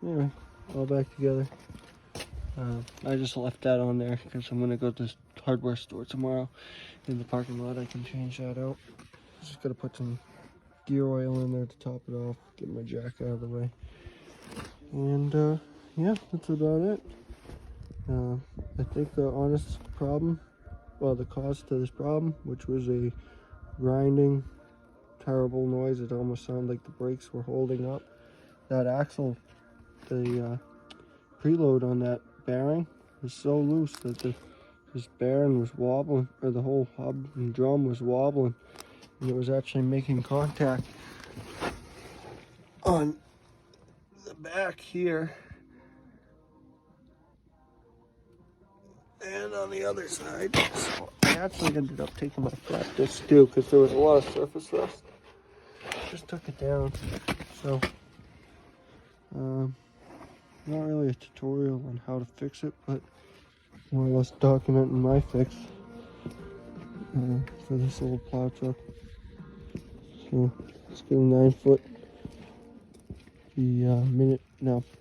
yeah, all back together. I just left that on there because I'm gonna go to the hardware store tomorrow in the parking lot. I can change that out. Just gotta put some gear oil in there to top it off, get my jack out of the way. And yeah, that's about it. I think the honest problem, well, the cause to this problem, which was a grinding, terrible noise, it almost sounded like the brakes were holding up. That axle, the preload on that bearing was so loose that this bearing was wobbling, or the whole hub and drum was wobbling, and it was actually making contact on the back here and on the other side. So I actually ended up taking my flat disc too because there was a lot of surface rust. Just took it down. So not really a tutorial on how to fix it, but more or less documenting my fix for this little plow truck. So let's get a 9-foot.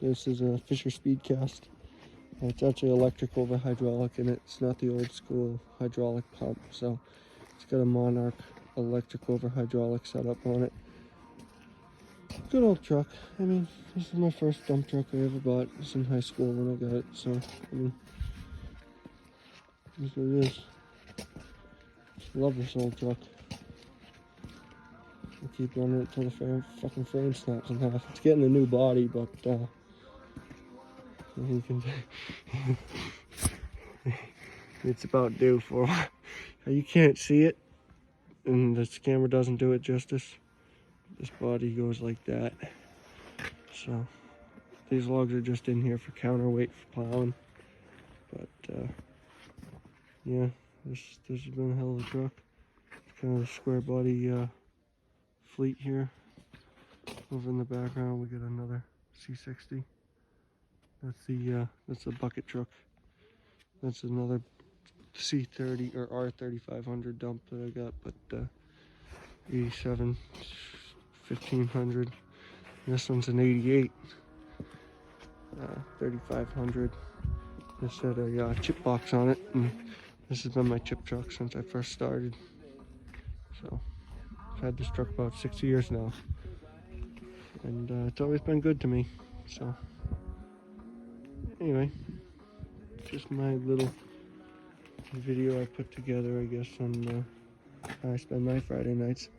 This is a Fisher Speedcast. It's actually electric over hydraulic in it. It's not the old school hydraulic pump, so it's got a Monarch electric over hydraulic setup on it. Good old truck. I mean, this is my first dump truck I ever bought. It was in high school when I got it, so I mean, this is what it is. Love this old truck. I'll keep running it till the fucking frame snaps in half. It's getting a new body, but you can it's about due for a while. You can't see it, and this camera doesn't do it justice. This body goes like that. So these logs are just in here for counterweight for plowing. But yeah, this has been a hell of a truck. It's kind of a square body fleet here. Over in the background we got another C60. That's a bucket truck. That's another C30 or R3500 dump that I got, but 87 1500. This one's an 88 3500. This had a chip box on it, and this has been my chip truck since I first started. So I've had this truck about 6 years now, and it's always been good to me. So anyway, just my little video I put together, I guess, on how I spend my Friday nights.